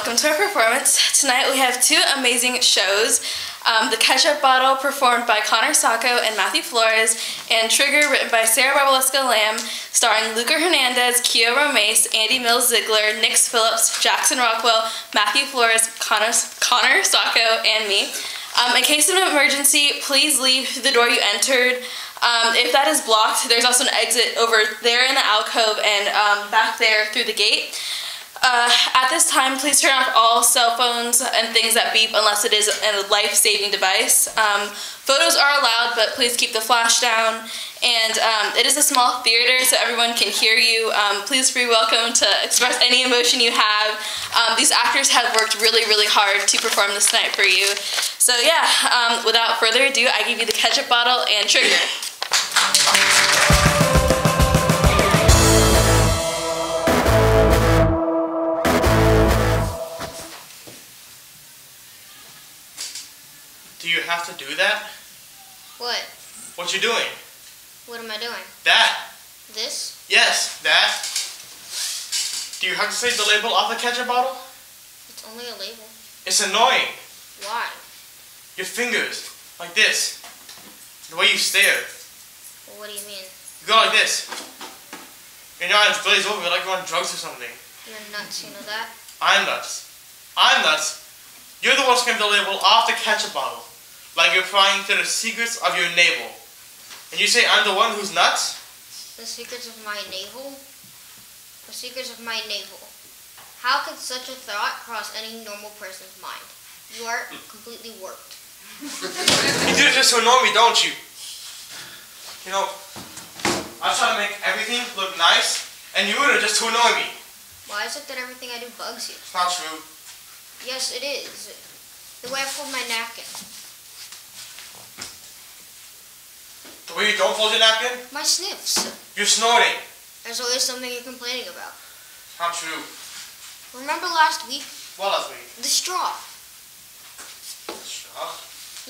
welcome to our performance. Tonight we have two amazing shows. The Ketchup Bottle, performed by Connor Sacco and Matthew Flores, and Trigger, written by Sarah Barbulesco-Lamb, starring Luka Hernandez, Kiyo, Andy Mills-Ziegler, Nix Phillips, Jackson Rockwell, Matthew Flores, Connor Sacco, and me. In case of an emergency, please leave through the door you entered. If that is blocked, there's also an exit over there in the alcove and back there through the gate. At this time, please turn off all cell phones and things that beep unless it is a life-saving device. Photos are allowed, but please keep the flash down. And it is a small theater, so everyone can hear you. Please feel welcome to express any emotion you have. These actors have worked really, really hard to perform this night for you. So yeah, without further ado, I give you the Ketchup Bottle and Trigger. Do you have to do that? What? What you doing? What am I doing? That. This? Yes, that. Do you have to take the label off the ketchup bottle? It's only a label. It's annoying. Why? Your fingers, like this. The way you stare. Well, what do you mean? You go like this. Your eyes glaze over like you're on drugs or something. You're nuts, you know that? I'm nuts. I'm nuts. You're the one who scared the label off the ketchup bottle. Like you're prying to the secrets of your navel. And you say I'm the one who's nuts? The secrets of my navel? The secrets of my navel. How could such a thought cross any normal person's mind? You are completely warped. You do it just to annoy me, don't you? You know, I try to make everything look nice, and you do it just to annoy me. Why is it that everything I do bugs you? It's not true. Yes, it is. The way I fold my napkin. The way you don't fold your napkin? My sniffs. You're snorting. There's always something you're complaining about. Not true. Remember last week? What last week? The straw. Straw?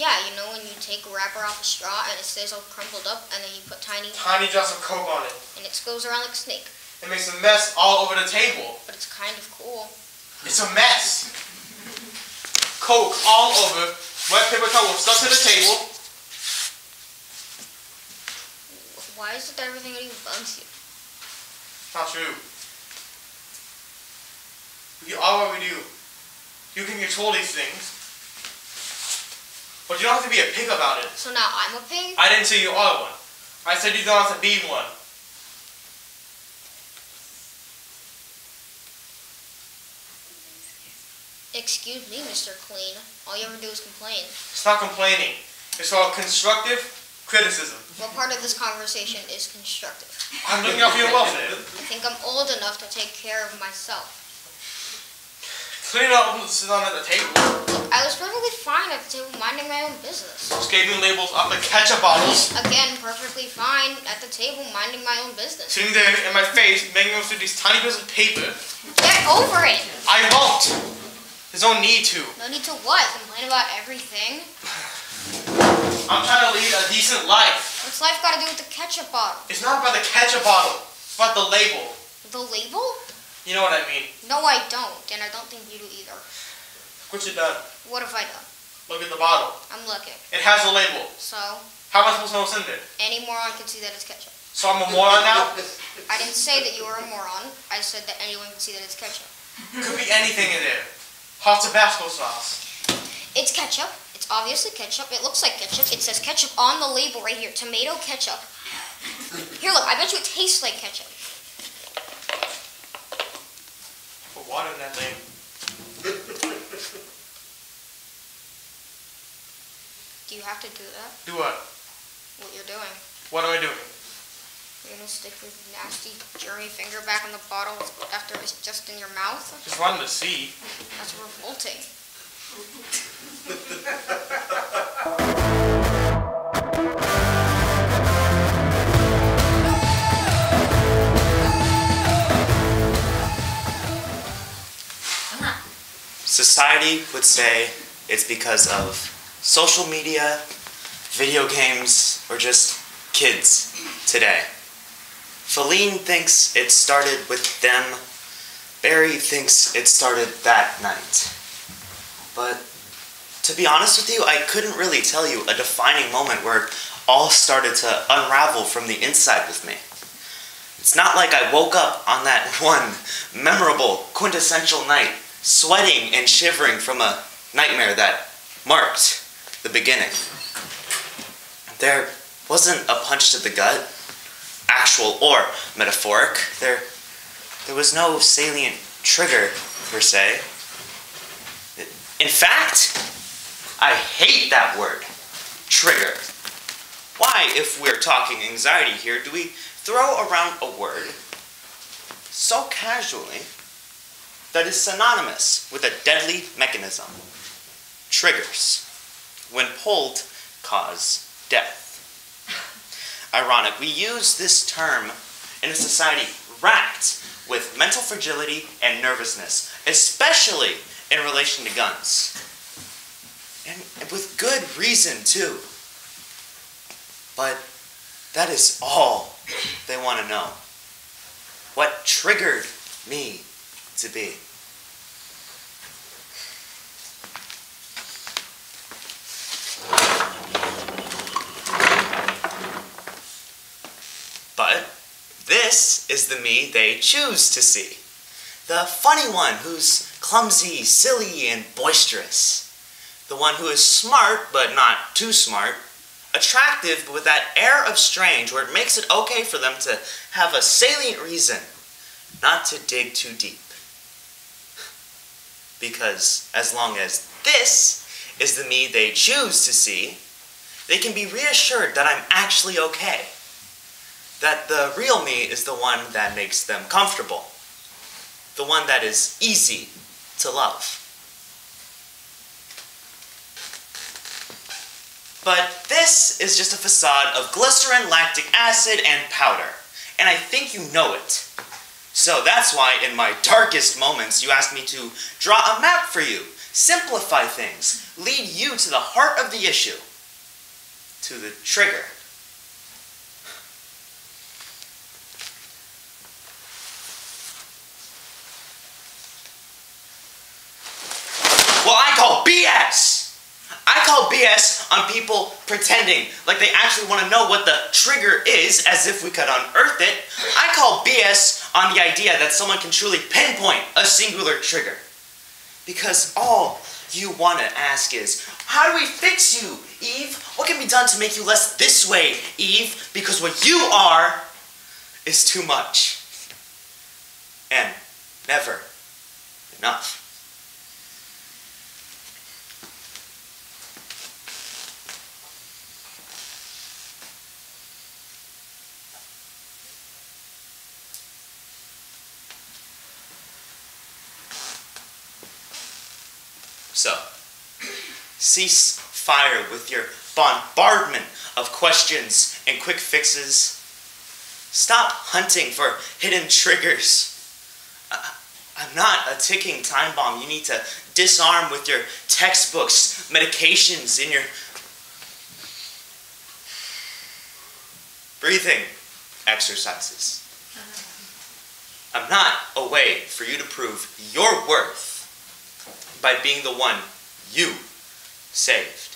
Yeah, you know when you take a wrapper off a straw and it stays all crumpled up and then you put tiny drops of Coke on it. And it goes around like a snake. It makes a mess all over the table. But it's kind of cool. It's a mess. Coke all over, wet paper towel stuck to the table. Why is it that everything that even bugs you? Not true. We are what we do. You can control these things. But you don't have to be a pig about it. So now I'm a pig? I didn't say you are one. I said you don't have to be one. Excuse me, Mr. Clean. All you ever do is complain. It's not complaining. It's called constructive criticism. What part of this conversation is constructive? I'm looking out for your welfare. I think I'm old enough to take care of myself. Clean up and sit down at the table. Look, I was perfectly fine at the table minding my own business. Scraping labels off the ketchup bottles. Again, perfectly fine at the table minding my own business. Sitting there in my face, making us through these tiny bits of paper. Get over it! I won't! There's no need to. No need to what? Complain about everything? I'm trying to lead a decent life. What's life got to do with the ketchup bottle? It's not about the ketchup bottle. It's about the label. The label? You know what I mean. No, I don't. And I don't think you do either. What you done? What have I done? Look at the bottle. I'm looking. It has a label. So? How am I supposed to know what's in there? Any moron can see that it's ketchup. So I'm a moron now? I didn't say that you were a moron. I said that anyone can see that it's ketchup. Could be anything in there. Hot Tabasco sauce. It's ketchup. It's obviously ketchup. It looks like ketchup. It says ketchup on the label right here. Tomato ketchup. Here, look. I bet you it tastes like ketchup. Put water in that thing. Do you have to do that? Do what? What you're doing. What am I doing? You're gonna stick your nasty, germy finger back in the bottle after it's just in your mouth? Just wanted to see. That's revolting. Society would say it's because of social media, video games, or just kids today. Feline thinks it started with them Barry thinks it started that night. But to be honest with you, I couldn't really tell you a defining moment where it all started to unravel from the inside with me. It's not like I woke up on that one memorable, quintessential night, sweating and shivering from a nightmare that marked the beginning. There wasn't a punch to the gut, actual or metaphoric. There was no salient trigger, per se. In fact, I hate that word, trigger. Why, if we're talking anxiety here, do we throw around a word so casually that is synonymous with a deadly mechanism? Triggers, when pulled, cause death. Ironic, we use this term in a society racked with mental fragility and nervousness, especially in relation to guns. And with good reason, too. But that is all they want to know. What triggered me to be. But this is the me they choose to see. The funny one who's clumsy, silly, and boisterous. The one who is smart, but not too smart. Attractive, but with that air of strange where it makes it okay for them to have a salient reason not to dig too deep. Because as long as this is the me they choose to see, they can be reassured that I'm actually okay. That the real me is the one that makes them comfortable. The one that is easy to love. But this is just a facade of glycerin, lactic acid, and powder. And I think you know it. So that's why in my darkest moments you asked me to draw a map for you, simplify things, lead you to the heart of the issue, to the trigger. Well, I call BS! I call BS on people pretending like they actually want to know what the trigger is as if we could unearth it. I call BS on the idea that someone can truly pinpoint a singular trigger. Because all you want to ask is, how do we fix you, Eve? What can be done to make you less this way, Eve? Because what you are is too much. And never enough. So, cease fire with your bombardment of questions and quick fixes. Stop hunting for hidden triggers. I'm not a ticking time bomb you need to disarm with your textbooks, medications, and your breathing exercises. I'm not a way for you to prove your worth by being the one you saved.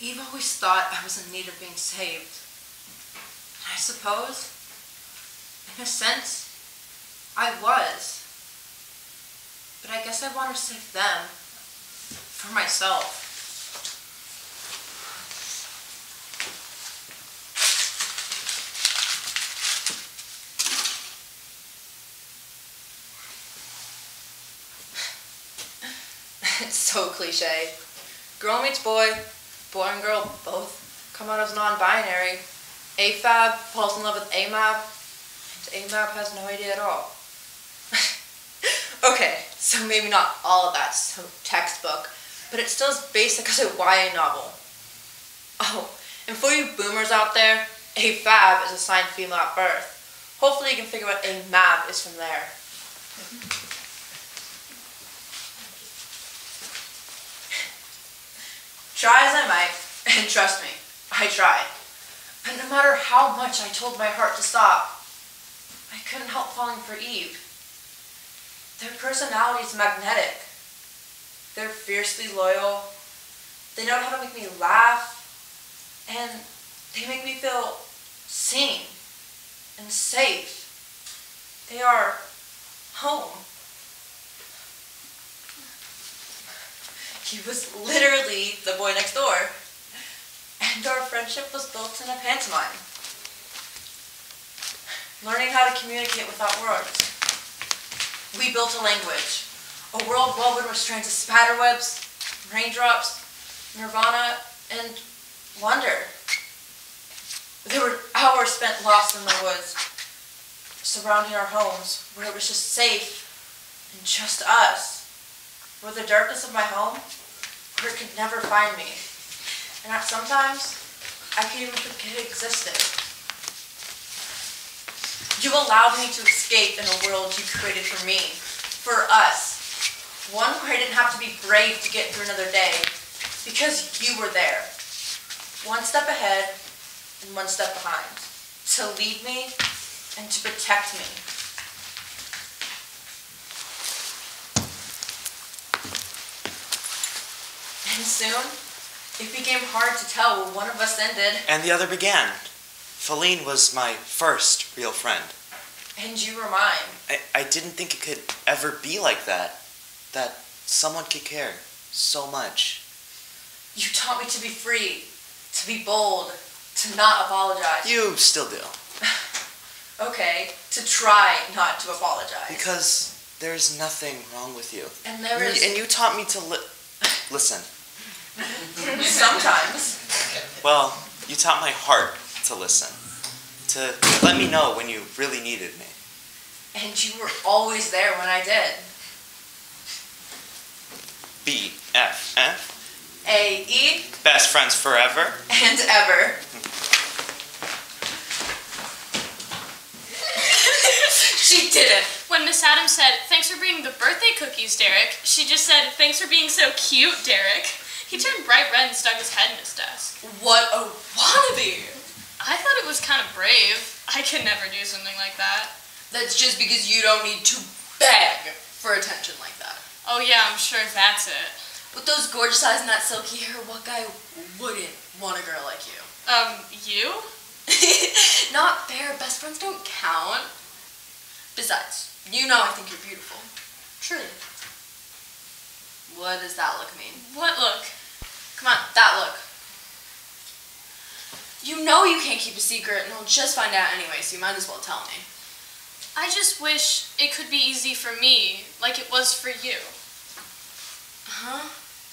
Eve always thought I was in need of being saved. I suppose, in a sense, I was. But I guess I want to save them, for myself. It's so cliche. Girl meets boy, boy and girl both come out as non-binary. AFAB falls in love with AMAB, and AMAB has no idea at all. Okay, so maybe not all of that's so textbook, but it still as basic as a YA novel. Oh, and for you boomers out there, a fab is assigned female at birth. Hopefully you can figure out a mab is from there. Try as I might, and trust me, I tried. But no matter how much I told my heart to stop, I couldn't help falling for Eve. Their personality is magnetic. They're fiercely loyal. They know how to make me laugh. And they make me feel seen and safe. They are home. He was literally the boy next door. And our friendship was built in a pantomime. Learning how to communicate without words. We built a language. A world woven with strands of spiderwebs, raindrops, nirvana, and wonder. There were hours spent lost in the woods, surrounding our homes, where it was just safe and just us. Where the darkness of my home, where it could never find me. And that sometimes, I could even forget it existed. You allowed me to escape in a world you created for me, for us. One where I didn't have to be brave to get through another day, because you were there. One step ahead and one step behind, to lead me and to protect me. And soon, it became hard to tell where one of us ended. And the other began. Feline was my first real friend. And you were mine. I didn't think it could ever be like that. That someone could care so much. You taught me to be free, to be bold, to not apologize. You still do. Okay, to try not to apologize. Because there's nothing wrong with you. And there is... And you taught me to listen. Sometimes. Well, you taught my heart to listen. To let me know when you really needed me. And you were always there when I did. BFF. AE. Best friends forever. And ever. She did it. When Miss Adams said, "Thanks for bringing the birthday cookies, Derek," she just said, "Thanks for being so cute, Derek." He turned bright red and stuck his head in his desk. What a wannabe. I thought it was kind of brave. I could never do something like that. That's just because you don't need to beg for attention like that. Oh yeah, I'm sure that's it. With those gorgeous eyes and that silky hair, what guy wouldn't want a girl like you? You? Not fair. Best friends don't count. Besides, you know I think you're beautiful. Truly. What does that look mean? What look? Come on, that look. You know you can't keep a secret, and I'll just find out anyway, so you might as well tell me. I just wish it could be easy for me, like it was for you. Huh?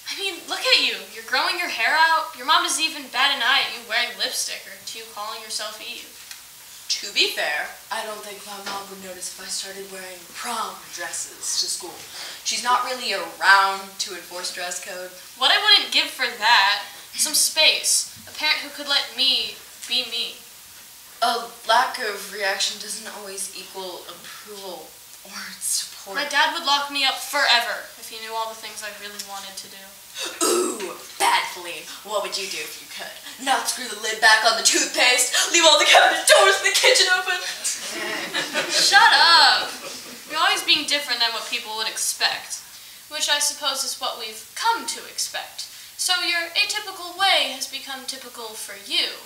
I mean, look at you. You're growing your hair out. Your mom doesn't even bat an eye at you wearing lipstick or to you calling yourself Eve. To be fair, I don't think my mom would notice if I started wearing prom dresses to school. She's not really around to enforce dress code. What I wouldn't give for that, some space. A parent who could let me be me. A lack of reaction doesn't always equal approval or support. My dad would lock me up forever if he knew all the things I really wanted to do. Ooh, bad Feline. What would you do if you could? Not screw the lid back on the toothpaste, leave all the cabinet doors in the kitchen open. Shut up! You're always being different than what people would expect, which I suppose is what we've come to expect. So your atypical way has become typical for you.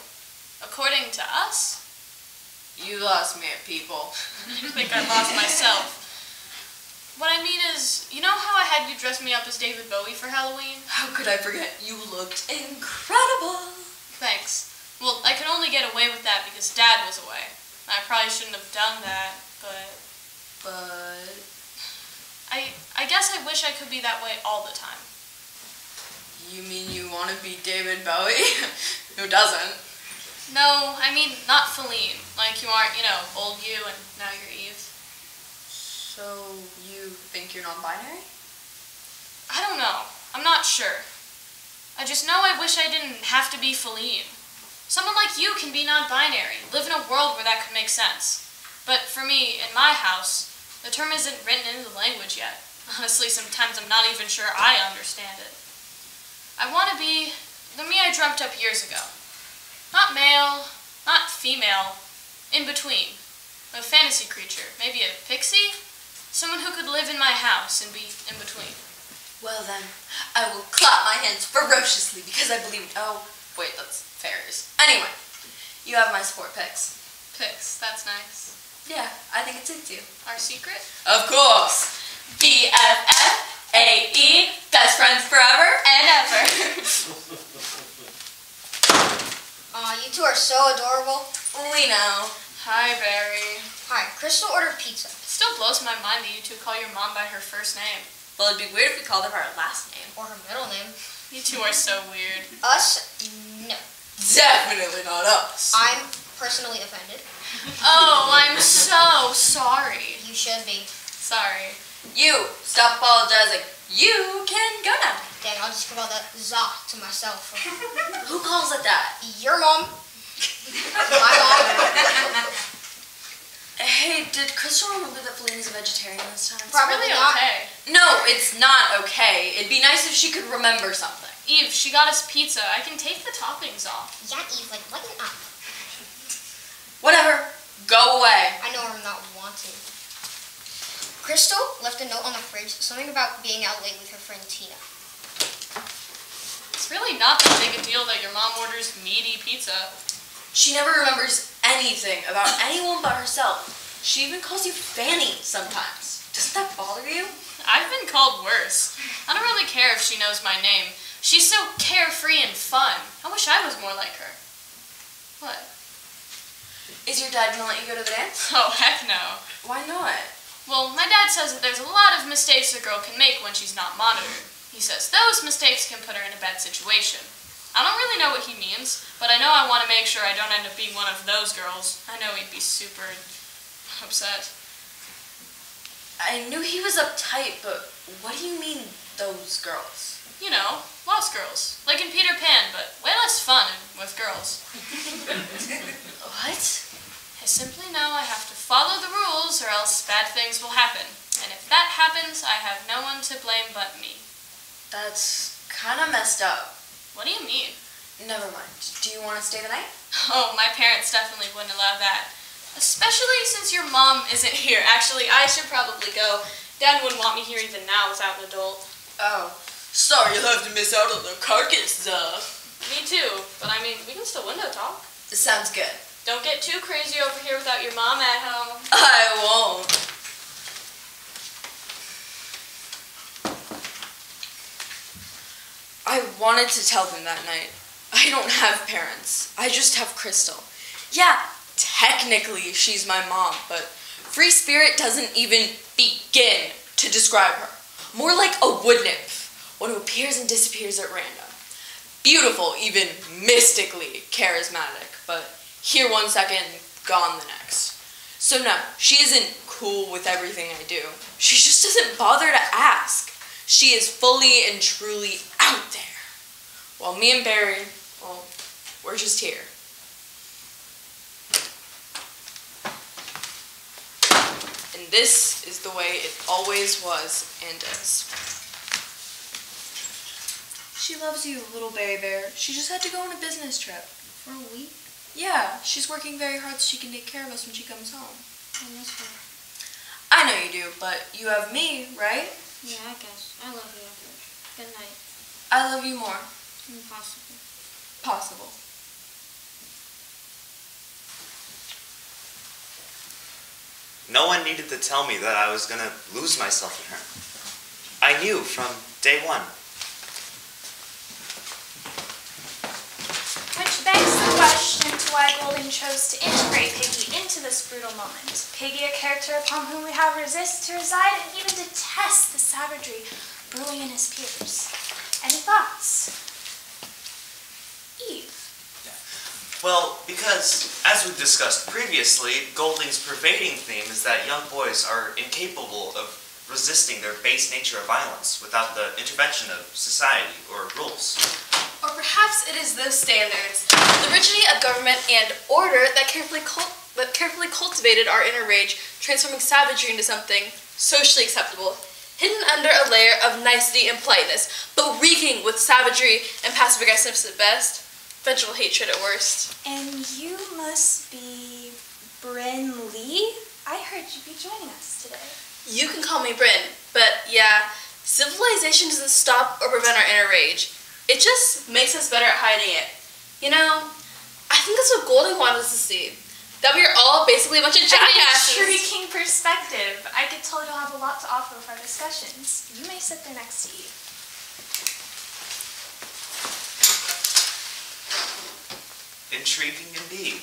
According to us. You lost me at people. I think I lost myself. What I mean is, you know how I had you dress me up as David Bowie for Halloween? How could I forget? You looked incredible. Thanks. Well, I could only get away with that because Dad was away. I probably shouldn't have done that, but... I guess I wish I could be that way all the time. You mean you want to be David Bowie? Who doesn't? No, I mean not Feline. Like you aren't, old you and now you're Eve. So you think you're non-binary? I don't know. I'm not sure. I just know I wish I didn't have to be Feline. Someone like you can be non-binary, live in a world where that could make sense. But for me, in my house, the term isn't written into the language yet. Honestly, sometimes I'm not even sure I understand it. I want to be the me I dreamt up years ago. Not male, not female, in between. A fantasy creature, maybe a pixie? Someone who could live in my house and be in between. Well then, I will clap my hands ferociously because I believe... Oh, wait, that's fairies. Anyway, you have my sport picks. Pix, that's nice. Yeah, I think it suits you. Our secret? Of course! BFF-AE, best friends forever and ever. Aw, you two are so adorable. We know. Hi, Barry. Hi, Crystal ordered pizza. It still blows my mind that you two call your mom by her first name. Well, it'd be weird if we called her by her last name. Or her middle name. You two are so weird. Us? No. Definitely not us. I'm personally offended. Oh, I'm so sorry. You should be. Sorry. You, stop apologizing. You can go now. Dang, I'll just give all that za to myself. Who calls it that? Your mom. My mom. Hey, did Crystal remember that Feline is a vegetarian this time? Probably Really not. okay. No, it's not okay. It'd be nice if she could remember something. Eve, she got us pizza. I can take the toppings off. Yeah, Eve, like, lighten up. Whatever. Go away. I know I'm not wanted. Crystal left a note on the fridge, something about being out late with her friend Tina. It's really not that big a deal that your mom orders meaty pizza. She never remembers anything about anyone but herself. She even calls you Fanny sometimes. Doesn't that bother you? I've been called worse. I don't really care if she knows my name. She's so carefree and fun. I wish I was more like her. What? Is your dad gonna let you go to the dance? Oh, heck no. Why not? Well, my dad says that there's a lot of mistakes a girl can make when she's not monitored. He says those mistakes can put her in a bad situation. I don't really know what he means, but I know I want to make sure I don't end up being one of those girls. I know he'd be super upset. I knew he was uptight, but what do you mean, those girls? You know, lost girls. Like in Peter Pan, but way less fun and with girls. What? I simply know I have to follow the rules or else bad things will happen. And if that happens, I have no one to blame but me. That's kind of messed up. What do you mean? Never mind. Do you want to stay the night? Oh, my parents definitely wouldn't allow that. Especially since your mom isn't here. Actually, I should probably go. Dad wouldn't want me here even now without an adult. Oh. Sorry you'll have to miss out on the carcass, Me too, but I mean, we can still window talk. Sounds good. Don't get too crazy over here without your mom at home. I won't. I wanted to tell them that night. I don't have parents. I just have Crystal. Yeah, technically she's my mom, but free spirit doesn't even begin to describe her. More like a wood nymph, one who appears and disappears at random. Beautiful, even mystically charismatic, but here one second, gone the next. So no, she isn't cool with everything I do. She just doesn't bother to ask. She is fully and truly out there. While me and Barry, well, we're just here. And this is the way it always was and is. She loves you, little Berry Bear. She just had to go on a business trip. For a week? Yeah, she's working very hard so she can take care of us when she comes home. I miss her. I know you do, but you have me, right? Yeah, I guess. I love you, Edward. Good night. I love you more. Impossible. Possible. No one needed to tell me that I was gonna lose myself in her. I knew from day one. Which begs the question to why Golden chose to integrate Piggy into this brutal moment. Piggy, a character upon whom we have resist to reside and even detest the savagery brewing in his peers. Any thoughts? Eve. Well, because, as we discussed previously, Golding's pervading theme is that young boys are incapable of resisting their base nature of violence without the intervention of society or rules. Or perhaps it is those standards, the rigidity of government and order that carefully cultivated our inner rage, transforming savagery into something socially acceptable, hidden under a layer of nicety and politeness, but reeking with savagery and passive aggressiveness at best, vengeful hatred at worst. And you must be Bryn Lee? I heard you'd be joining us today. You can call me Bryn, but yeah, civilization doesn't stop or prevent our inner rage. It just makes us better at hiding it. You know, I think that's what Golding wanted us to see. That we are all basically a bunch of jackasses. An intriguing perspective. I get told you'll have a lot to offer with our discussions. You may sit there next to Eve. Intriguing indeed.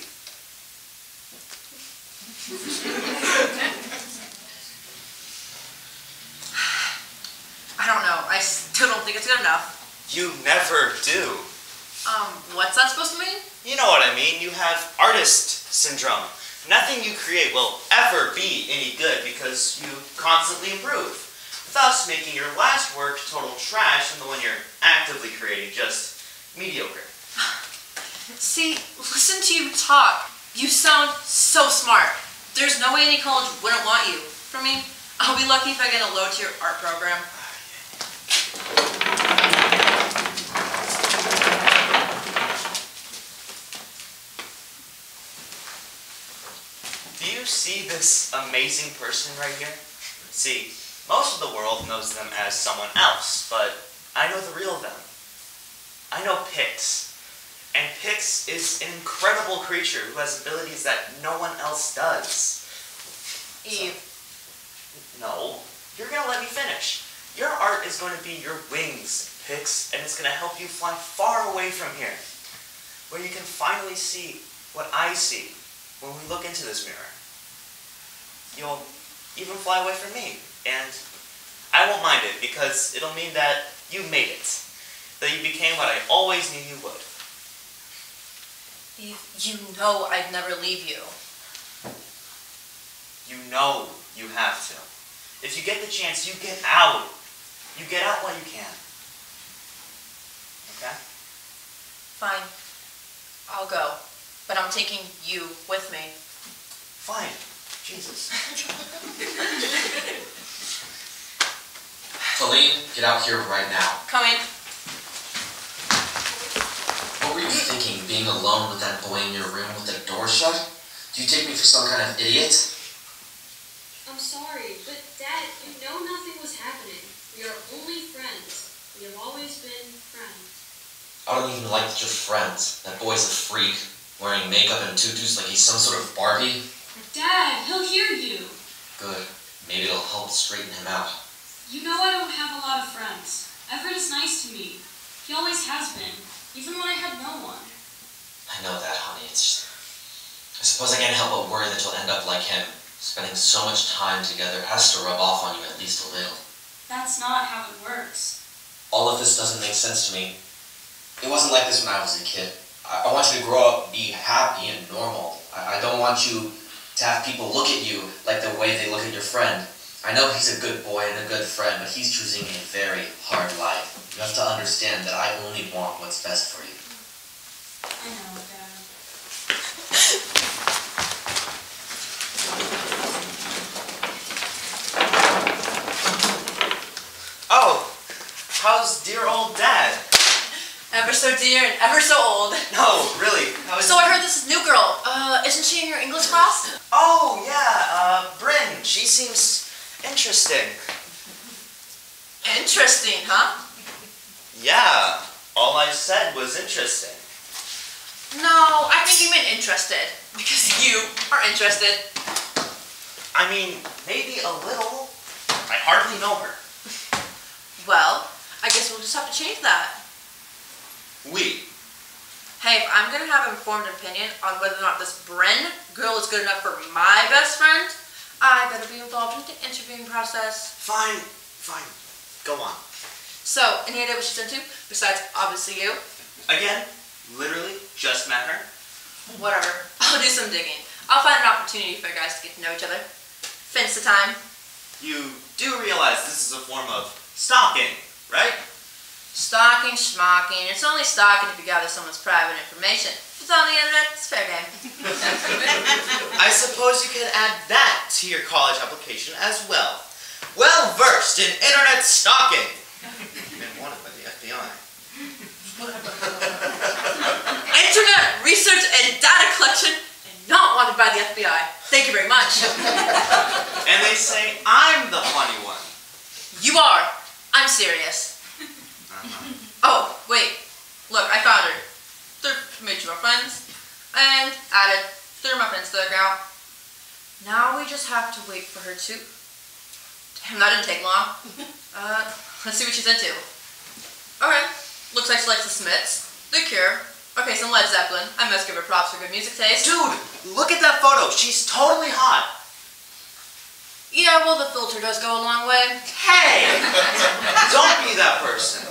I don't know. I still don't think it's good enough. You never do. What's that supposed to mean? You know what I mean. You have artist syndrome. Nothing you create will ever be any good because you constantly improve, thus making your last work total trash and the one you're actively creating just mediocre. See, listen to you talk. You sound so smart. There's no way any college wouldn't want you. For me, I'll be lucky if I get a load to your art program. Do you see this amazing person right here? See, most of the world knows them as someone else, but I know the real them. I know Pix. And Pix is an incredible creature who has abilities that no one else does. Eve. No, you're gonna let me finish. Your art is going to be your wings, Pix, and it's gonna help you fly far away from here, where you can finally see what I see when we look into this mirror. You'll even fly away from me, and I won't mind it because it'll mean that you made it, that you became what I always knew you would. Eve, you know I'd never leave you. You know you have to. If you get the chance, you get out. You get out while you can. Okay? Fine. I'll go. But I'm taking you with me. Fine. Jesus. Colleen, get out here right now. Coming. What were you thinking, being alone with that boy in your room with the door shut? Do you take me for some kind of idiot? I'm sorry, but Dad, you know nothing was happening. We are only friends. We have always been friends. I don't even like that you're friends. That boy's a freak, wearing makeup and tutus like he's some sort of Barbie. Dad, he'll hear you. Good. Maybe it'll help straighten him out. You know I don't have a lot of friends. Everett is nice to me. He always has been, even when I had no one. I know that, honey. It's just... I suppose I can't help but worry that you'll end up like him. Spending so much time together has to rub off on you at least a little. That's not how it works. All of this doesn't make sense to me. It wasn't like this when I was a kid. I want you to grow up, be happy and normal. I don't want you to have people look at you like the way they look at your friend. I know he's a good boy and a good friend, but he's choosing a very hard life. You have to understand that I only want what's best for you. I know, Dad. Oh, how's dear old Dad? Ever so dear and ever so old. No, really. So I heard this new girl. Isn't she in your English class? Oh, yeah, Bryn. She seems interesting. Interesting, huh? Yeah, all I said was interesting. No, I think you meant interested. Because you are interested. I mean, maybe a little. I hardly know her. Well, I guess we'll just have to change that. We. Hey, if I'm gonna have an informed opinion on whether or not this Bren girl is good enough for my best friend, I better be involved in the interviewing process. Fine. Go on. So, any idea what she's into? Besides, obviously you? Again, literally just met her. Whatever. I'll do some digging. I'll find an opportunity for you guys to get to know each other. Finish the time. You do realize this is a form of stalking, right? Stalking Stalking, schmocking. It's only stalking if you gather someone's private information. If it's on the internet, it's fair game. I suppose you could add that to your college application as well. Well versed in internet stalking. And wanted by the FBI. Internet research and data collection and not wanted by the FBI. Thank you very much. And they say I'm the funny one. You are. I'm serious. Oh, wait. Look, I found her. Made you my friends. And added. Threw my friends to the account. Now we just have to wait for her to... Damn, that didn't take long. Let's see what she's into. Okay. Looks like she likes the Smiths, The Cure. Okay, some Led Zeppelin. I must give her props for good music taste. Dude, look at that photo. She's totally hot. Yeah, well, the filter does go a long way. Hey! Don't be that person.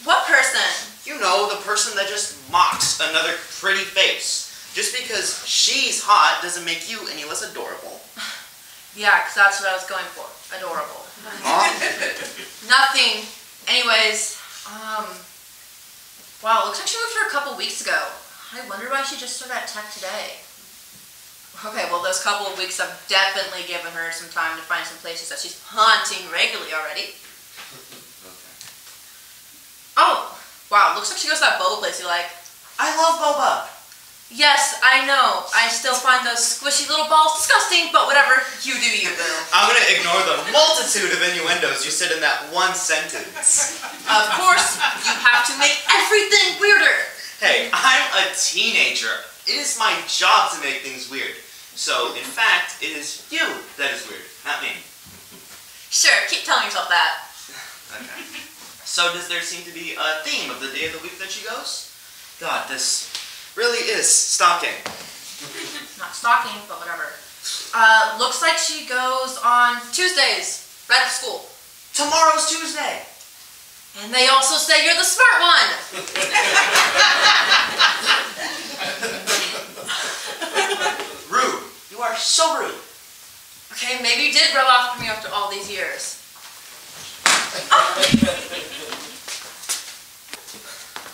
What person? You know, the person that just mocks another pretty face. Just because she's hot doesn't make you any less adorable. Yeah, because that's what I was going for. Adorable. Huh? Nothing. Anyways, wow, looks like she moved here a couple weeks ago. I wonder why she just started at tech today. Okay, well, those couple of weeks have definitely given her some time to find some places that she's haunting regularly already. Okay. Oh, wow, looks like she goes to that boba place you like. I love boba. Yes, I know. I still find those squishy little balls disgusting, but whatever. You do you, boo. I'm gonna ignore the multitude of innuendos you said in that one sentence. Of course, you have to make everything weirder. Hey, I'm a teenager. It is my job to make things weird. So, in fact, it is you that is weird, not me. Sure, keep telling yourself that. Okay. So, does there seem to be a theme of the day of the week that she goes? God, this really is stalking. Not stalking, but whatever. Looks like she goes on Tuesdays, right after school. Tomorrow's Tuesday. And they also say you're the smart one. Rude. You are so rude. Okay, maybe you did rub off on me after all these years.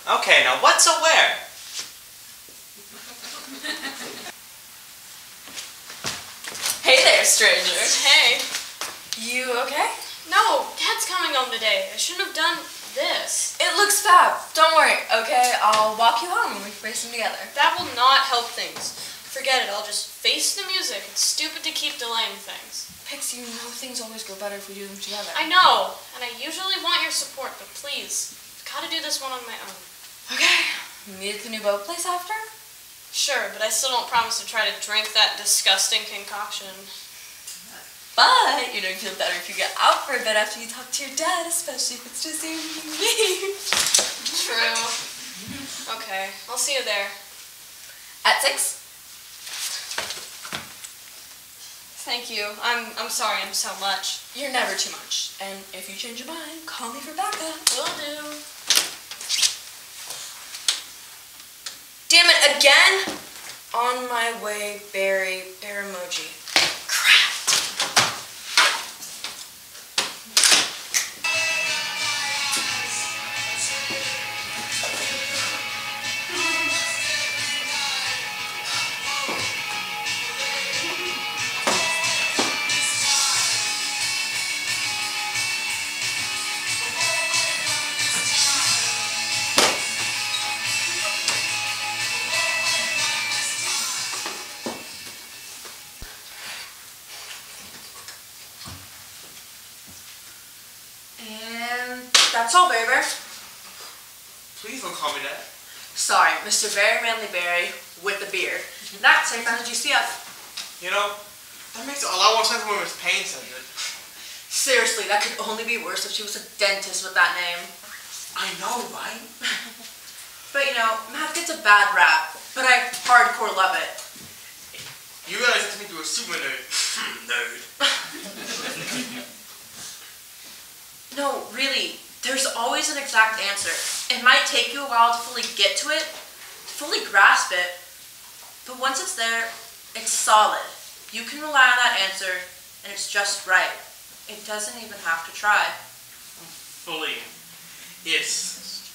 Okay, now what to wear? Hey there, stranger. Hey. You okay? No, Dad's coming home today. I shouldn't have done this. It looks fab. Don't worry, okay? I'll walk you home and we can face them together. That will not help things. Forget it. I'll just face the music. It's stupid to keep delaying things. Pixie, you know things always go better if we do them together. I know, and I usually want your support, but please, I've got to do this one on my own. Okay. Meet at the new boat place after? Sure, but I still don't promise to try to drink that disgusting concoction. But you're going to feel better if you get out for a bit after you talk to your dad, especially if it's just you and me. True. Okay, I'll see you there. At 6? Thank you. I'm sorry I'm so much. You're never too much. And if you change your mind, call me for backup. Will do. Damn it, again? On my way, Barry, bear emoji. Crap. That's all, Barry Bear. Please don't call me that. Sorry, Mr. Very Manly Barry with the beard. That's safe as a GCF. You know, that makes a lot more sense when Miss Payne says it. Seriously, that could only be worse if she was a dentist with that name. I know, right? But you know, math gets a bad rap, but I hardcore love it. You realize this means you're a super nerd. Nerd. No, really, there's always an exact answer. It might take you a while to fully get to it, fully grasp it, but once it's there, it's solid. You can rely on that answer, and it's just right. It doesn't even have to try. Fully. It's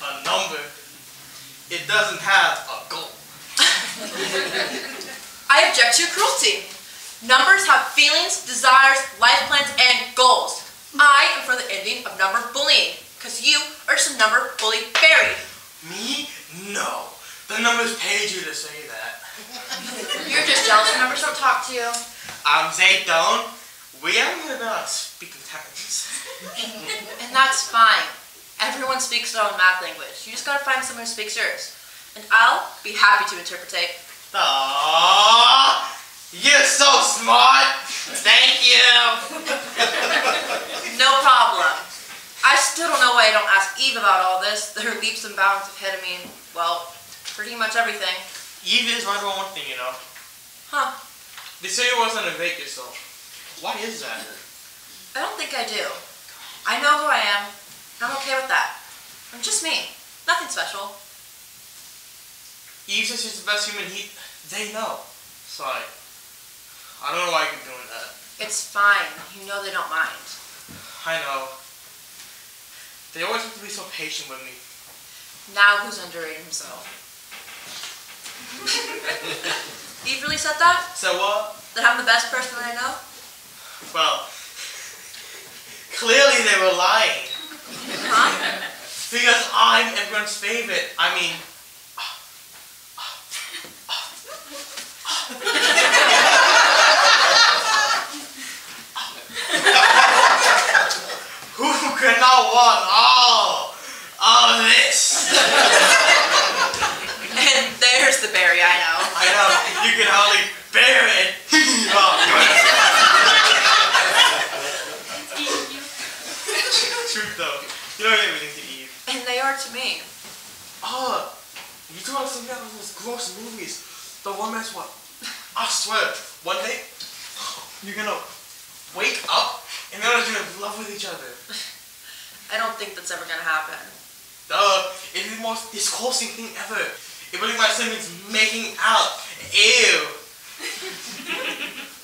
it doesn't have a goal. I object to your cruelty. Numbers have feelings, desires, life plans, and goals. I am for the ending of number bullying, because you are just a number bully fairy. Me? No. The numbers paid you to say that. You're just jealous when numbers don't talk to you. They don't. We haven't about speaking tongues. And that's fine. Everyone speaks their own math language. You just gotta find someone who speaks yours. And I'll be happy to interpretate. Aww, you're so smart. Thank you. No problem. I still don't know why I don't ask Eve about all this. There are leaps and bounds ahead of me. Well, pretty much everything. Eve is right about one thing, you know. Huh. They say you wasn't a fake yourself. Why is that? I don't think I do. I know who I am. I'm okay with that. I'm just me. Nothing special. Eve says she's the best human they know. Sorry. I don't know why you're doing that. It's fine. You know they don't mind. I know. They always have to be so patient with me. Now who's underrating himself? Eve really said that? So what? That I'm the best person that I know? Well, clearly they were lying. Huh? Because I'm everyone's favorite. I mean... Who cannot want all of this? And there's the berry I know. I know, you can hardly bear it. Truth though, you know everything to eat. And they are to me. Oh, you two are some of those gross movies. The one that's what? I swear, one day, you're gonna wake up and they're gonna in love with each other. I don't think that's ever gonna happen. It's the most disgusting thing ever. It really my siblings making out. Ew.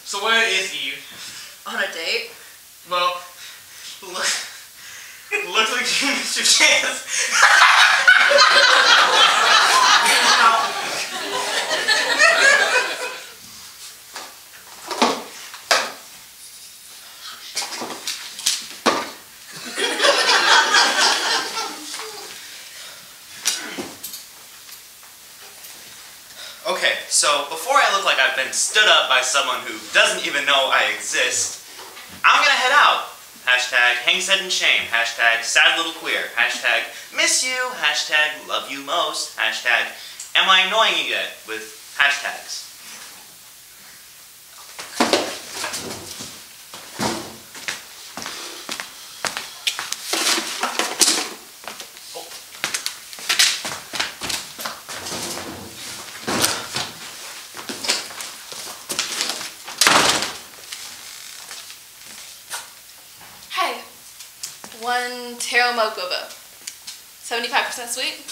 So where is Eve? On a date? Well, looks like you missed your chance. Okay, so before I look like I've been stood up by someone who doesn't even know I exist, I'm gonna head out. Hashtag hangs head in shame. Hashtag sad little queer. Hashtag miss you. Hashtag love you most. Hashtag am I annoying you yet? With hashtags. Hey, one taro milk boba, 75% sweet.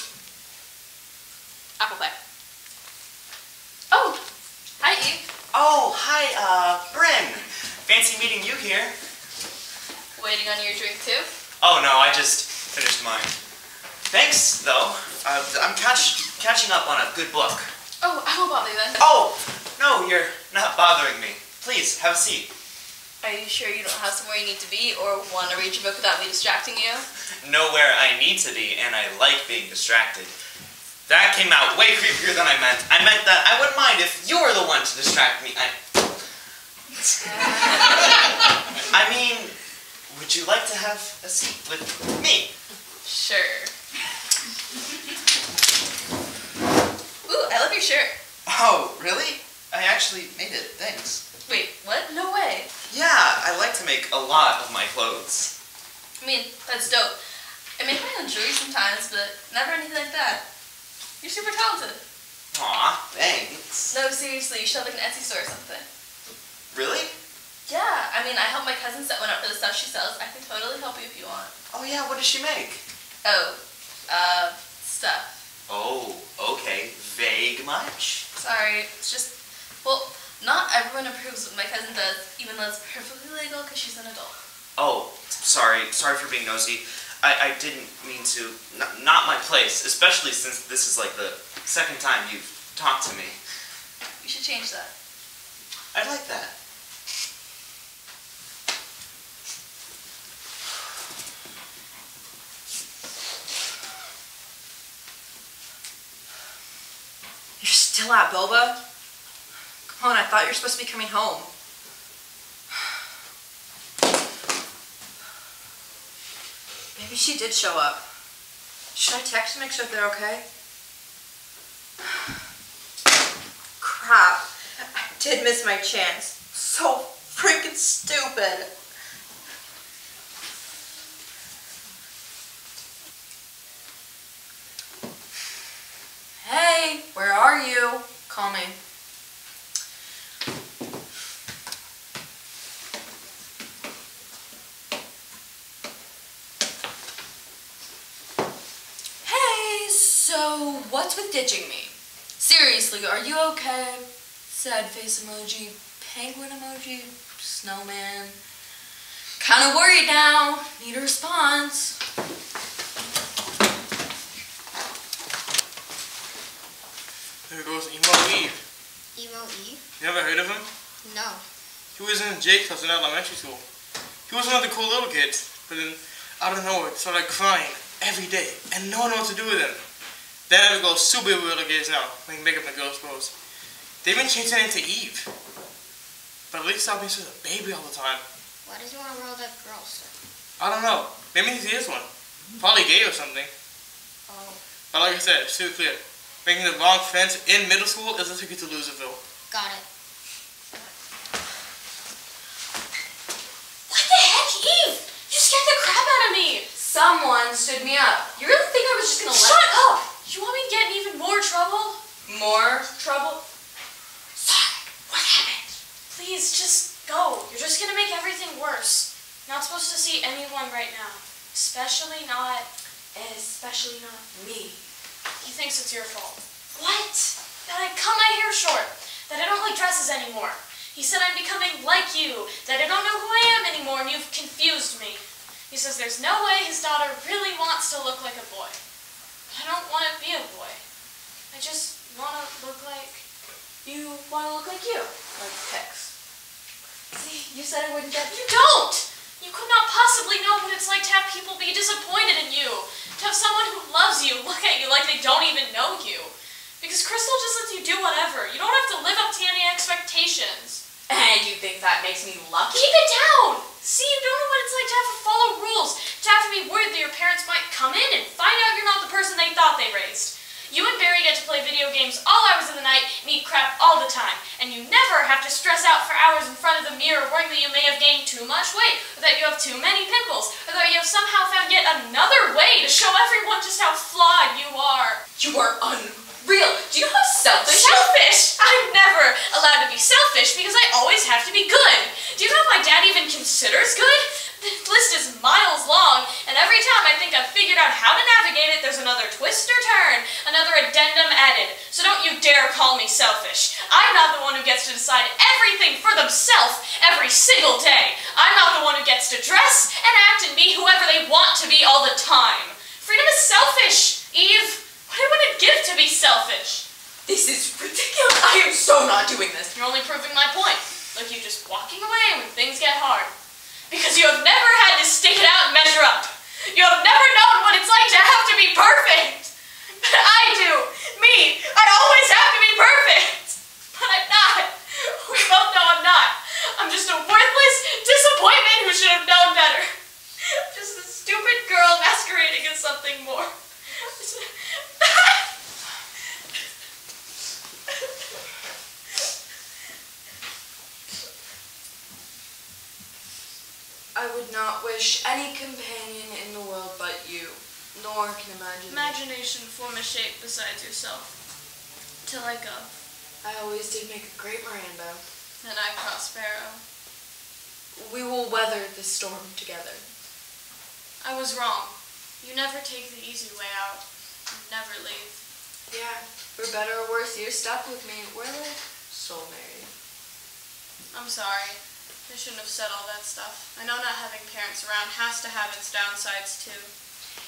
Apple pie. Oh, hi Eve. Oh, hi, Bryn. Fancy meeting you here. Waiting on your drink too? Oh no, I just finished mine. Thanks, though. I'm catching up on a good book. Oh, I won't bother you then. Oh, no, you're not bothering me. Please, have a seat. Are you sure you don't have somewhere you need to be or want to read your book without me distracting you? Know where I need to be, and I like being distracted. That came out way creepier than I meant. I meant that I wouldn't mind if you were the one to distract me. I mean, would you like to have a seat with me? Sure. Ooh, I love your shirt. Oh, really? I actually made it, thanks. Wait, what? No way. Yeah, I like to make a lot of my clothes. I mean, that's dope. I make my own jewelry sometimes, but never anything like that. You're super talented. Aw, thanks. No, seriously, you should have like an Etsy store or something. Really? Yeah, I mean, I helped my cousin set one up for the stuff she sells. I can totally help you if you want. Oh yeah, what does she make? Oh, stuff. Oh, okay. Vague much? Sorry, it's just, well, not everyone approves what my cousin does, even though it's perfectly legal because she's an adult. Oh, sorry for being nosy. I didn't mean to. Not my place, especially since this is like the second time you've talked to me. You should change that. I like that. You're still at Boba? Come on, I thought you were supposed to be coming home. Maybe she did show up. Should I text to make sure they're okay? Crap. I did miss my chance. So freaking stupid. Hey, where are you? Call me. Hey, so what's with ditching me? Seriously, are you okay? Sad face emoji, penguin emoji, snowman. Kinda worried now. Need a response. There goes Emo Eve. Emo Eve? You ever heard of him? No. He was in Jake's class in elementary school. He was one of the cool little kids, but then out of nowhere started crying every day, and no one knew what to do with him. Then I would go super little kids now, playing makeup in the girls' clothes. They even changed their name to Eve. But at least stop being such a baby all the time. Why does he want to roll that girl stuff? I don't know. Maybe he is one. Probably gay or something. Oh, But like I said, it's too clear. Making the wrong friends in middle school is a ticket to Loserville. got it. What the heck, Eve? You scared the crap out of me. Someone stood me up. You really think I was just gonna Shut up! You want me to get in even more trouble? More trouble? Sorry, what happened? Please, just go. You're just gonna make everything worse. You're not supposed to see anyone right now. Especially not me. He thinks it's your fault. What? That I cut my hair short. That I don't like dresses anymore. He said I'm becoming like you. That I don't know who I am anymore and you've confused me. He says there's no way his daughter really wants to look like a boy. I don't want to be a boy. I just want to look like... You want to look like you. Like Tex. See, you said I wouldn't get... You don't! You could not possibly know what it's like to have people be disappointed in you. To have someone who loves you look at you like they don't even know you. Because Crystal just lets you do whatever. You don't have to live up to any expectations. And you think that makes me lucky? Keep it down! See, you don't know what it's like to have to follow rules. To have to be worried that your parents might come in and find out you're not the person they thought they raised. You and Barry get to play video games all hours of the night and eat crap all the time. And you never have to stress out for hours in front of the mirror worrying that you may have gained too much weight, or that you have too many pimples, or that you have somehow found yet another way to show everyone just how flawed you are. You are unreal. Do you know how selfish? Selfish? I'm never allowed to be selfish because I always have to be good. Do you know what my dad even considers good? The list is miles long, and every time I think I've figured out how to navigate it, there's another twist or turn, another addendum added. So don't you dare call me selfish. I'm not the one who gets to decide everything for themselves every single day. I'm not the one who gets to dress and act and be whoever they want to be all the time. Freedom is selfish, Eve. What would it give to be selfish? This is ridiculous. I am so not doing this. You're only proving my point. Like you just walking away when things get hard. Because you have never had to stick it out and measure up. You have never known what it's like to have to be perfect. But I do. Me. I always have to be perfect. But I'm not. We both know I'm not. I'm just a worthless disappointment who should have known better. I'm just a stupid girl masquerading as something more. I would not wish any companion in the world but you, nor can imagine. Imagination form a shape besides yourself. Till I go. I always did make a great Miranda. And I Prospero. We will weather the storm together. I was wrong. You never take the easy way out. You never leave. Yeah, for better or worse, you're stuck with me. We're like soul married. I'm sorry. I shouldn't have said all that stuff. I know not having parents around has to have its downsides too.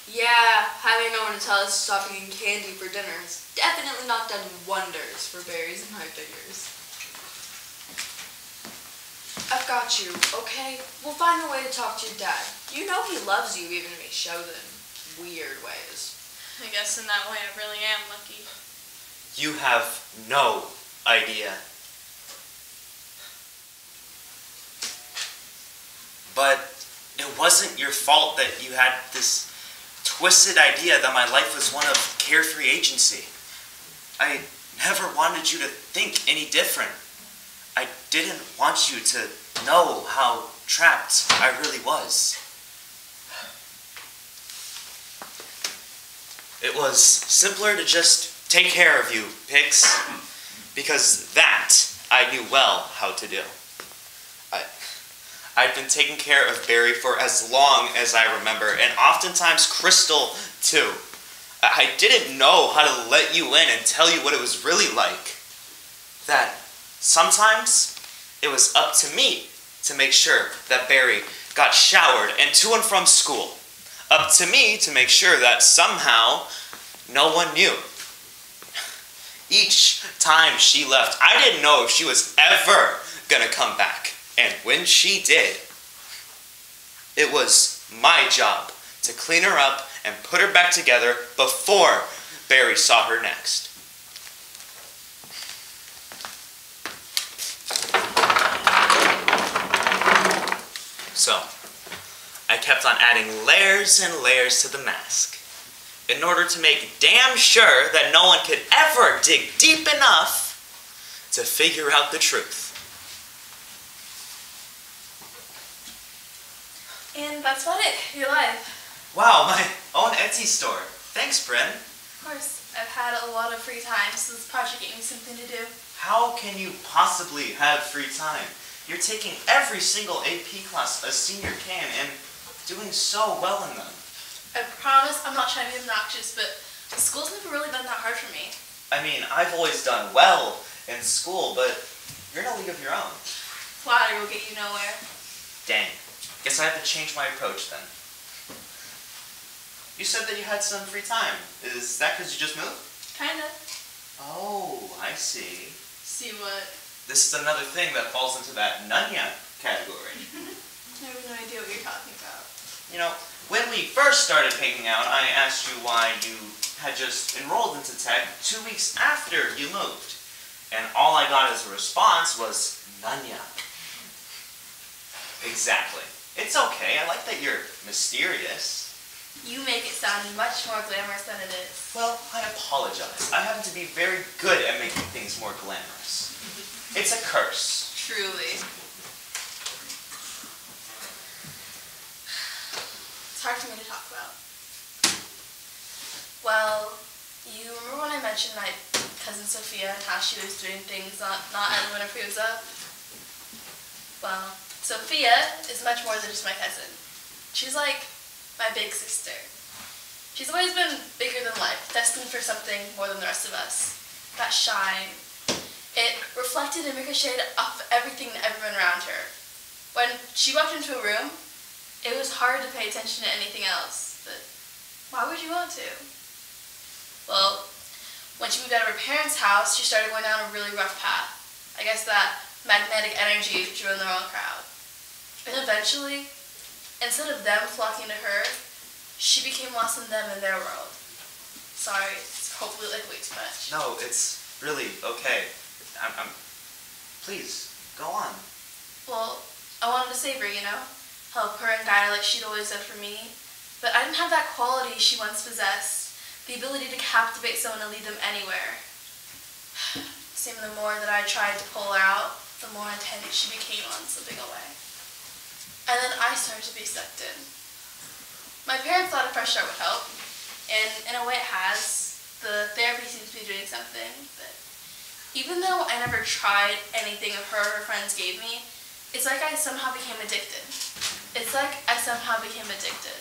Yeah, having no one to tell us to stop eating candy for dinner has definitely not done wonders for berries and high figures. I've got you, okay? We'll find a way to talk to your dad. You know he loves you even if he shows it in weird ways. I guess in that way I really am lucky. You have no idea. But it wasn't your fault that you had this twisted idea that my life was one of carefree agency. I never wanted you to think any different. I didn't want you to know how trapped I really was. It was simpler to just take care of you, Pix, because that I knew well how to do. I'd been taking care of Barry for as long as I remember, and oftentimes Crystal too. I didn't know how to let you in and tell you what it was really like. That sometimes it was up to me to make sure that Barry got showered and to and from school. Up to me to make sure that somehow no one knew. Each time she left, I didn't know if she was ever gonna come back. And when she did, it was my job to clean her up and put her back together before Barry saw her next. So, I kept on adding layers and layers to the mask in order to make damn sure that no one could ever dig deep enough to figure out the truth. And that's about it, your life. Wow, my own Etsy store. Thanks, Bryn. Of course, I've had a lot of free time, so this project gave me something to do. How can you possibly have free time? You're taking every single AP class a senior can and doing so well in them. I promise I'm not trying to be obnoxious, but school's never really been that hard for me. I mean, I've always done well in school, but you're in a league of your own. Flattery will get you nowhere. Dang. Guess I have to change my approach then. You said that you had some free time. Is that because you just moved? Kinda. Oh, I see. See what? This is another thing that falls into that Nunya category. I have no idea what you're talking about. You know, when we first started hanging out, I asked you why you had just enrolled into tech 2 weeks after you moved. And all I got as a response was Nunya. Exactly. It's okay. I like that you're mysterious. You make it sound much more glamorous than it is. Well, I apologize. I happen to be very good at making things more glamorous. It's a curse. Truly. It's hard for me to talk about. Well, you remember when I mentioned my cousin Sophia and how she was doing things not everyone approves of? Well, Sophia is much more than just my cousin. She's like my big sister. She's always been bigger than life, destined for something more than the rest of us. That shine. It reflected and ricocheted off everything and everyone around her. When she walked into a room, it was hard to pay attention to anything else. But why would you want to? Well, when she moved out of her parents' house, she started going down a really rough path. I guess that magnetic energy drew in the wrong crowd. And eventually, instead of them flocking to her, she became lost in them and their world. Sorry, it's hopefully like way too much. No, it's really okay. Please, go on. Well, I wanted to save her, you know? Help her and guide her like she'd always done for me. But I didn't have that quality she once possessed. The ability to captivate someone and lead them anywhere. Seemed the more that I tried to pull her out, the more intent she became on slipping away. And then I started to be sucked in. My parents thought a fresh start would help, and in a way it has. The therapy seems to be doing something, but even though I never tried anything of her friends gave me, it's like I somehow became addicted. It's like I somehow became addicted.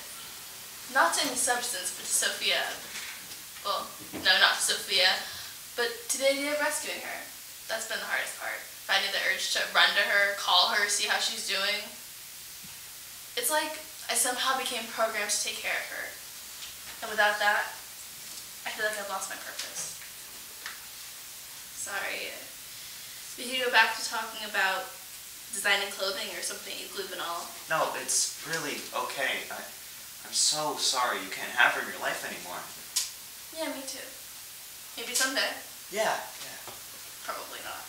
Not to any substance, but to Sophia. Well, no, not to Sophia, but to the idea of rescuing her. That's been the hardest part. Finding the urge to run to her, call her, see how she's doing. It's like I somehow became programmed to take care of her. And without that, I feel like I've lost my purpose. Sorry. We could go back to talking about designing clothing or something, glue and all. No, it's really okay. I'm so sorry you can't have her in your life anymore. Yeah, me too. Maybe someday. Yeah. Probably not.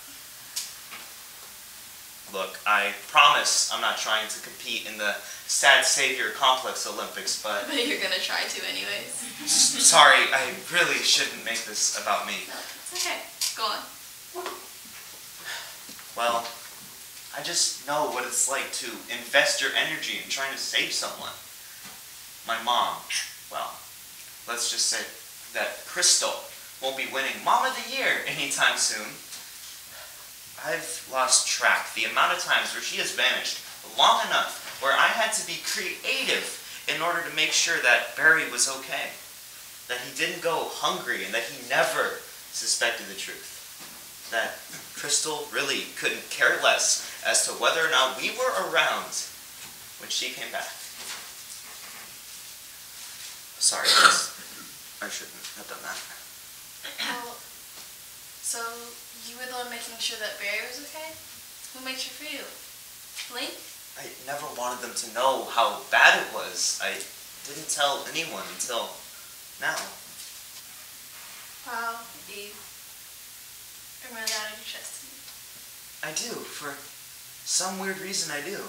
Look, I promise I'm not trying to compete in the sad savior complex Olympics, but... But you're gonna try to anyways. Sorry, I really shouldn't make this about me. No, it's okay. Go on. Well, I just know what it's like to invest your energy in trying to save someone. My mom, well, let's just say that Crystal won't be winning Mom of the Year anytime soon. I've lost track the amount of times where she has vanished long enough where I had to be creative in order to make sure that Barry was okay. That he didn't go hungry and that he never suspected the truth. That Crystal really couldn't care less as to whether or not we were around when she came back. Sorry, guys. I shouldn't have done that. Well, so you were the one making sure that Barry was okay? Who made sure for you? Lee? I never wanted them to know how bad it was. I didn't tell anyone until now. Wow, Eve. I'm really out of your chest. I do. For some weird reason, I do.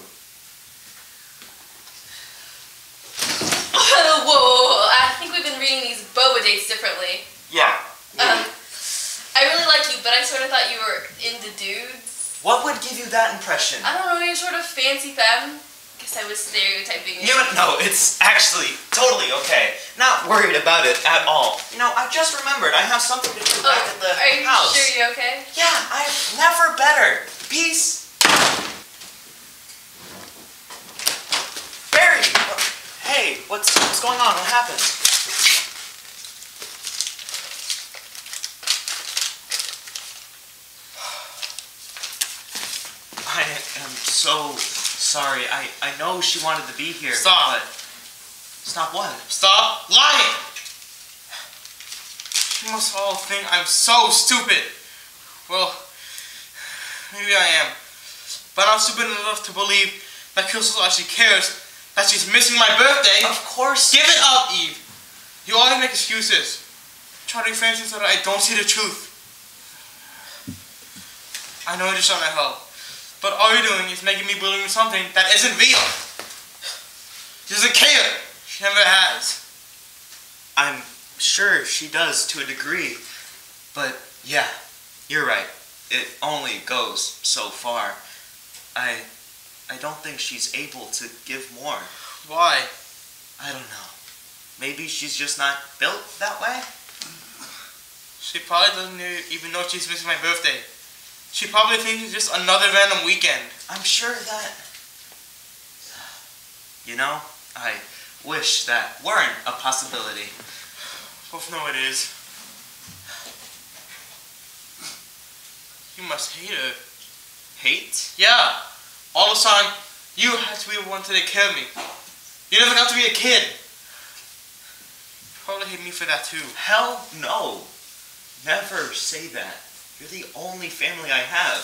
Whoa. I think we've been reading these boba dates differently. Yeah. I really like you, but I sort of thought you were into dudes. What would give you that impression? I don't know, you're sort of fancy femme. Guess I was stereotyping you. No, it's actually totally okay. Not worried about it at all. I just remembered I have something to do back at the Are you house. sure you're okay? Yeah, I'm never better. Peace. Barry! Hey, what's going on? What happened? I am so sorry. I know she wanted to be here. Stop. But stop what? Stop lying! You must all think I'm so stupid. Well, maybe I am. But I'm stupid enough to believe that Crystal actually cares that she's missing my birthday. Of course. Give it up, Eve. You always make excuses. Try to refrain so that I don't see the truth. I know you're just trying to help. But all you're doing is making me believe in something that isn't real. She doesn't care. She never has. I'm sure she does to a degree. But yeah, you're right. It only goes so far. I don't think she's able to give more. Why? I don't know. Maybe she's just not built that way? She probably doesn't even know she's missing my birthday. She probably thinks it's just another random weekend. I'm sure that... I wish that weren't a possibility. Both know it is. You must hate her. Hate? Yeah. All the time, you had to be the one to take care of me. You never got to be a kid. You probably hate me for that too. Hell no. Never say that. You're the only family I have.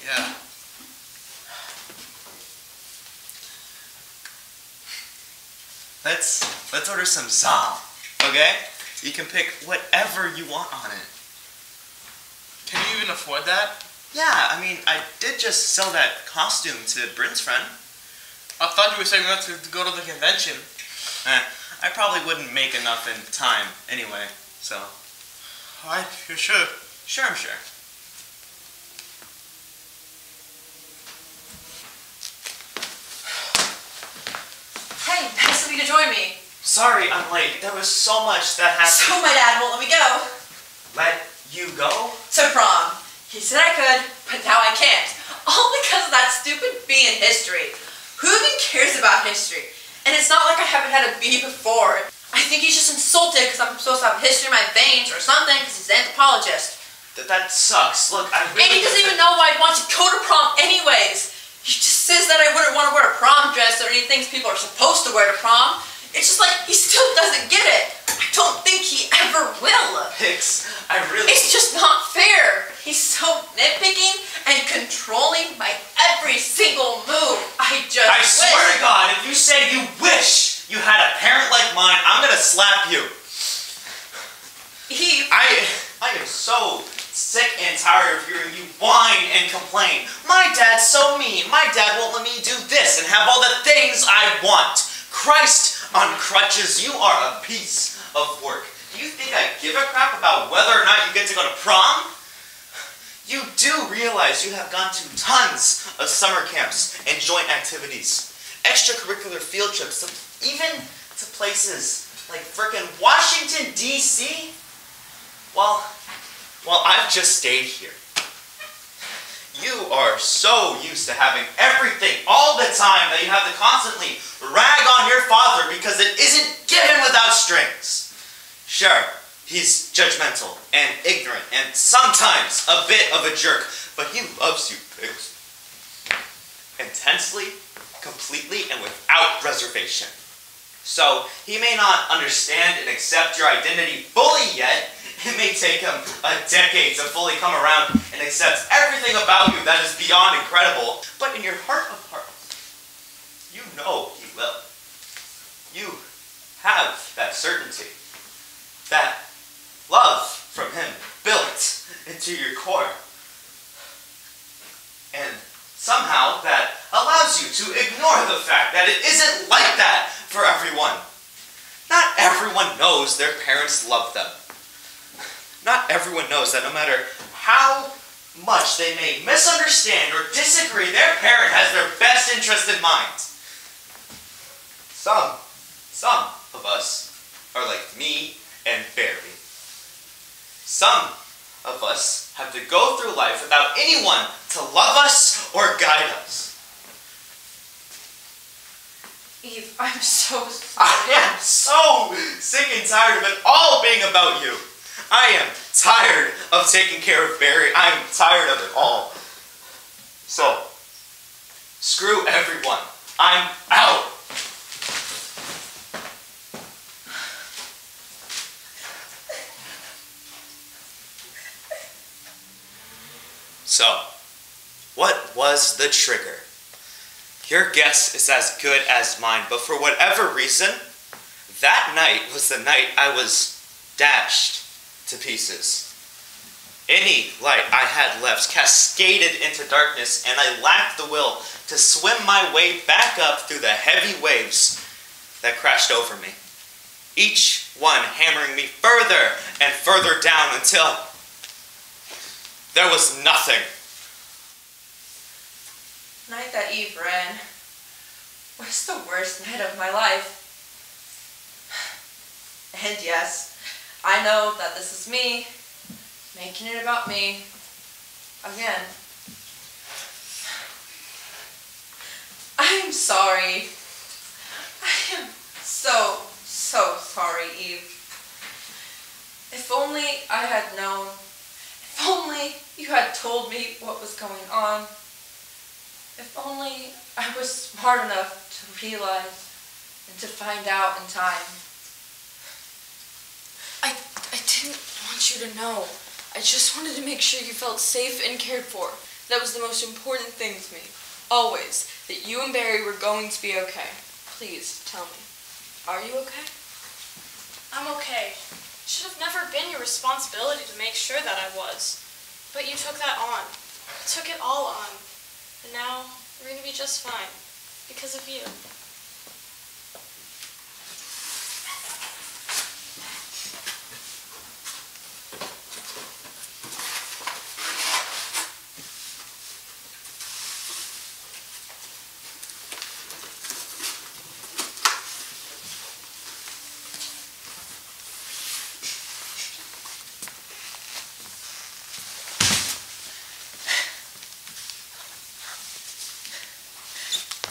Yeah. Let's order some za, okay? You can pick whatever you want on it. Can you even afford that? Yeah, I mean, I did just sell that costume to Bryn's friend. I thought you were saving up to go to the convention. I probably wouldn't make enough in time anyway, so. Alright, you're sure? Sure, I'm sure. Hey, nice of you to join me. Sorry, I'm late. There was so much that happened. So my dad won't let me go. Let you go? To prom. He said I could, but now I can't. All because of that stupid B in history. Who even cares about history? And it's not like I haven't had a B before. I think he's just insulted because I'm supposed to have history in my veins or something because he's an anthropologist. That sucks. Look, I really... And he doesn't even know why I'd want to go to prom anyways. He just says that I wouldn't want to wear a prom dress or any things people are supposed to wear to prom. It's just like he still doesn't get it. I don't think he ever will. Pix, I really... It's just not fair. He's so nitpicking and controlling my every single move. I swear to God, if you say you wish you had a parent like mine, I'm gonna slap you. Eve. I am so sick and tired of hearing you whine and complain. My dad's so mean. My dad won't let me do this and have all the things I want. Christ on crutches, you are a piece of work. Do you think I give a crap about whether or not you get to go to prom? You do realize you have gone to tons of summer camps and joint activities, extracurricular field trips, even to places like frickin' Washington, D.C.? Well, I've just stayed here. You are so used to having everything all the time that you have to constantly rag on your father because it isn't given without strings. Sure, he's judgmental and ignorant and sometimes a bit of a jerk, but he loves you, Pix. Intensely, completely, and without reservation. So, he may not understand and accept your identity fully yet. It may take him a decade to fully come around and accept everything about you that is beyond incredible. But in your heart of hearts, you know he will. You have that certainty. That love from him built into your core. And somehow that allows you to ignore the fact that it isn't like that for everyone. Not everyone knows their parents love them. Not everyone knows that no matter how much they may misunderstand or disagree, their parent has their best interest in mind. Some of us are like me and Barry. Some of us have to go through life without anyone to love us or guide us. Eve, I'm so sorry. I am so sick and tired of it all being about you. I am tired of taking care of Barry. I am tired of it all. So, screw everyone. I'm out. So, what was the trigger? Your guess is as good as mine, but for whatever reason, that night was the night I was dashed to pieces. Any light I had left cascaded into darkness, and I lacked the will to swim my way back up through the heavy waves that crashed over me, each one hammering me further and further down until there was nothing. The night that Eve ran was the worst night of my life. And yes, I know that this is me, making it about me, again. I'm sorry. I am so sorry, Eve. If only I had known, if only you had told me what was going on, if only I was smart enough to realize and to find out in time. I didn't want you to know. I just wanted to make sure you felt safe and cared for. That was the most important thing to me. Always. That you and Barry were going to be okay. Please, tell me. Are you okay? I'm okay. It should have never been your responsibility to make sure that I was. But you took that on. You took it all on. And now, we're going to be just fine. Because of you.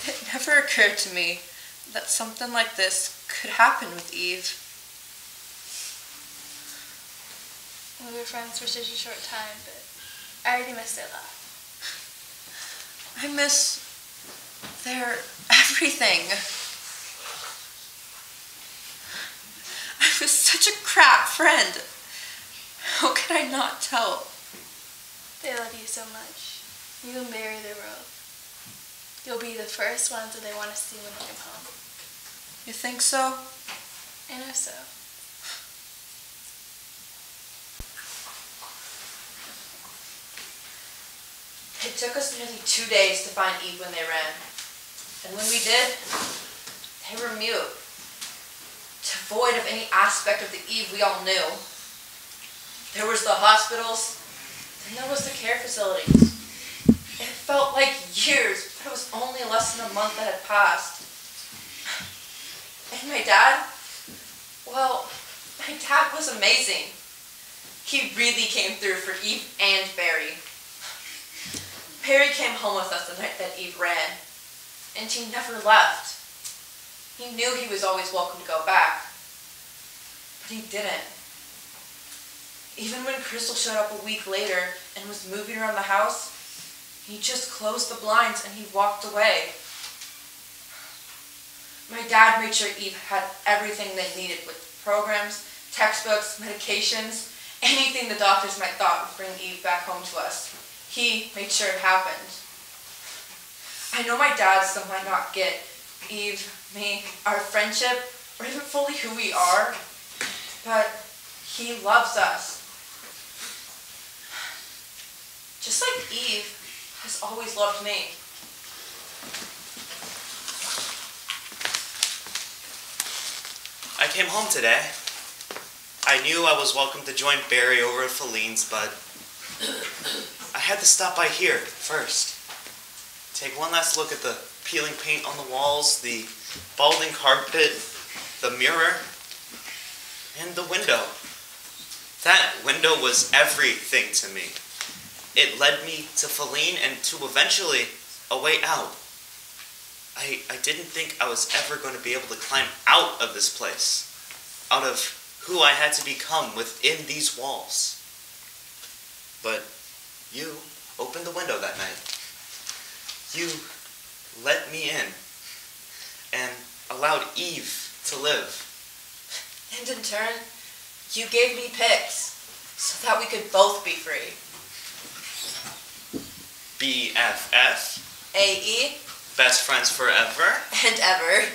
It never occurred to me that something like this could happen with Eve. We were friends for such a short time, but I already missed it a lot. I miss their everything. such a crap friend. How could I not tell? They love you so much. You and Barry, the world. You'll be the first ones that they want to see when they come home. You think so? I know so. It took us nearly 2 days to find Eve when they ran. And when we did, they were mute. Devoid of any aspect of the Eve we all knew. There was the hospitals, and there was the care facilities. It felt like years, but it was only less than a month that had passed. And my dad? Well, my dad was amazing. He really came through for Eve and Barry. Barry came home with us the night that Eve ran, and he never left. He knew he was always welcome to go back, but he didn't. Even when Crystal showed up a week later and was moving around the house, he just closed the blinds and he walked away. My dad made sure Eve had everything they needed with programs, textbooks, medications, anything the doctors might thought would bring Eve back home to us. He made sure it happened. I know my dad still might not get Eve, me, our friendship, or even fully who we are, but he loves us. Just like Eve has always loved me. I came home today. I knew I was welcome to join Barry over at Feline's, but I had to stop by here first. Take one last look at the peeling paint on the walls, the balding carpet, the mirror, and the window. That window was everything to me. It led me to Feline and to eventually a way out. I didn't think I was ever going to be able to climb out of this place, out of who I had to become within these walls. But you opened the window that night. You let me in and allowed Eve to live. And in turn, you gave me pics so that we could both be free. BFF. AE. Best friends forever. And ever.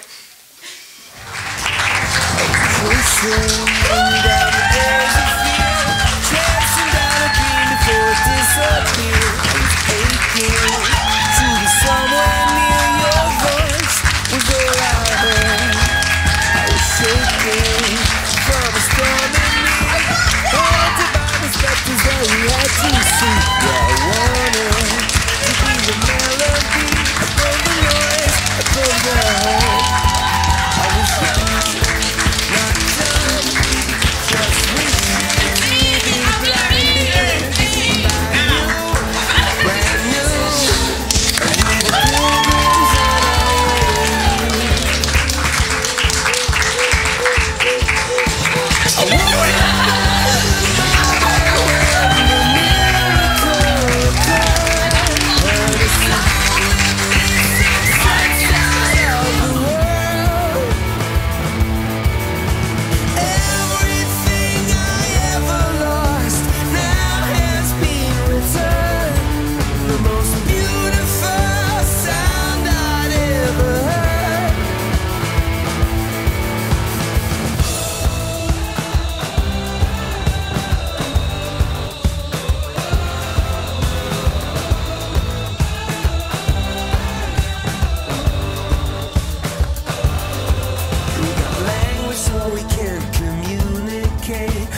We can communicate.